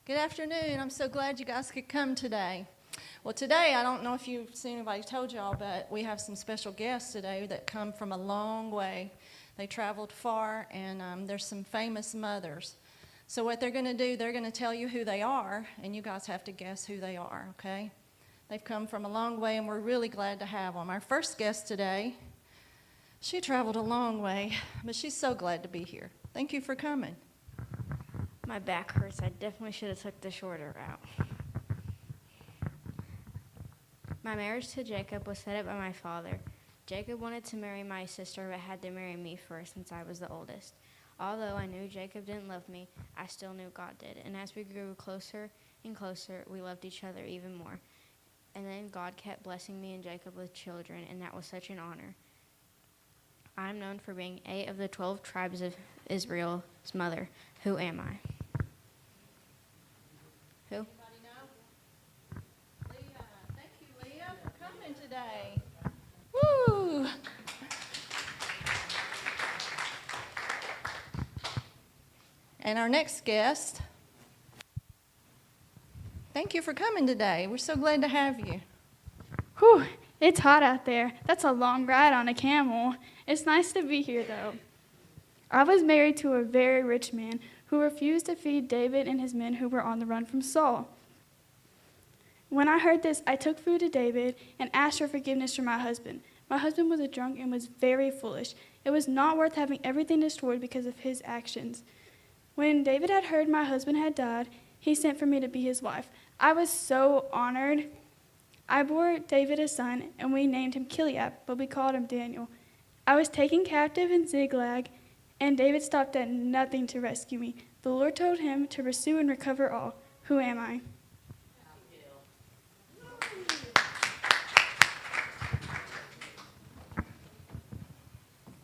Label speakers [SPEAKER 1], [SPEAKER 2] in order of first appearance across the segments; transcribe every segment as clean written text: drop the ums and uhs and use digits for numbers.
[SPEAKER 1] Good afternoon. I'm so glad you guys could come today. Well, today, I don't know if you've seen anybody told y'all, but we have some special guests today that come from a long way. They traveled far, and there's some famous mothers. So what they're going to do, they're going to tell you who they are, and you guys have to guess who they are, okay? They've come from a long way, and we're really glad to have them. Our first guest today, she traveled a long way, but she's so glad to be here. Thank you for coming.
[SPEAKER 2] My back hurts. I definitely should have took the shorter route. My marriage to Jacob was set up by my father. Jacob wanted to marry my sister, but had to marry me first since I was the oldest. Although I knew Jacob didn't love me, I still knew God did. And as we grew closer and closer, we loved each other even more. And then God kept blessing me and Jacob with children, and that was such an honor. I'm known for being 8 of the 12 tribes of Israel's mother. Who am I? Who?
[SPEAKER 1] Anybody know? Leah. Thank you, Leah, for coming today. Woo! And our next guest, thank you for coming today. We're so glad to have you.
[SPEAKER 3] Whew, it's hot out there. That's a long ride on a camel. It's nice to be here, though. I was married to a very rich man who refused to feed David and his men who were on the run from Saul. When I heard this, I took food to David and asked for forgiveness from my husband. My husband was a drunk and was very foolish. It was not worth having everything destroyed because of his actions. When David had heard my husband had died, he sent for me to be his wife. I was so honored. I bore David a son, and we named him Kiliab, but we called him Daniel. I was taken captive in Ziklag, and David stopped at nothing to rescue me. The Lord told him to pursue and recover all. Who am I?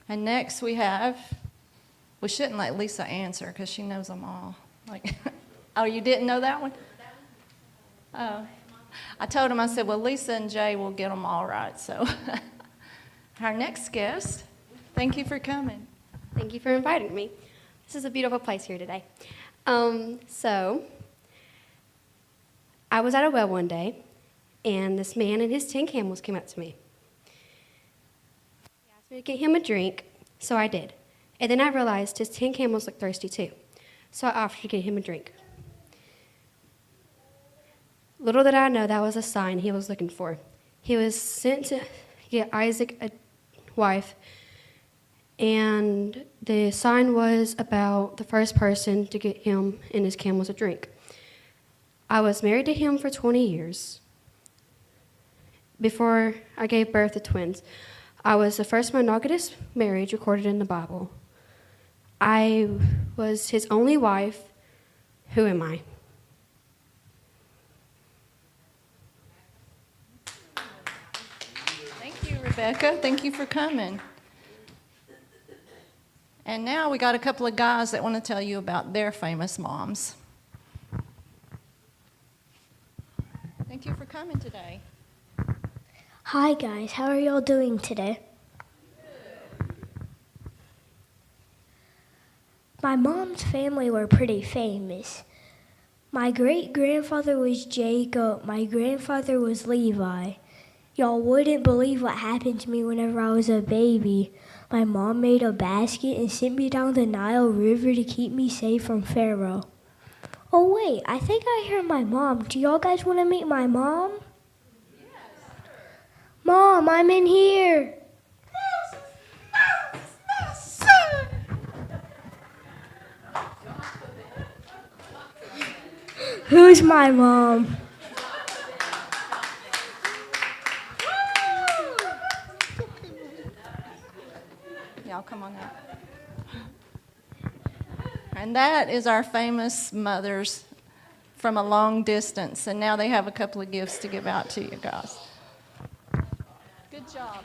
[SPEAKER 1] And next we shouldn't let Lisa answer because she knows them all. Oh, you didn't know that one? Oh. I told him, I said, well, Lisa and Jay will get them all right. So our next guest, thank you for coming.
[SPEAKER 4] Thank you for inviting me. This is a beautiful place here today. So I was at a well one day, and this man and his 10 camels came up to me. He asked me to get him a drink, so I did. And then I realized his 10 camels looked thirsty too, so I offered to get him a drink. Little did I know that was a sign he was looking for. He was sent to get Isaac a wife, and the sign was about the first person to get him and his camels a drink. I was married to him for 20 years before I gave birth to twins. I was the first monogamous marriage recorded in the Bible. I was his only wife. Who am I?
[SPEAKER 1] Thank you, Rebecca. Thank you for coming. And now we got a couple of guys that want to tell you about their famous moms. Thank you for coming today.
[SPEAKER 5] Hi guys, how are y'all doing today? My mom's family were pretty famous. My great-grandfather was Jacob. My grandfather was Levi. Y'all wouldn't believe what happened to me whenever I was a baby. My mom made a basket and sent me down the Nile River to keep me safe from Pharaoh. Oh wait, I think I hear my mom. Do y'all guys want to meet my mom? Yes. Mom, I'm in here. Who's my mom?
[SPEAKER 1] Y'all come on out. And that is our famous mothers from a long distance. And now they have a couple of gifts to give out to you guys. Good job.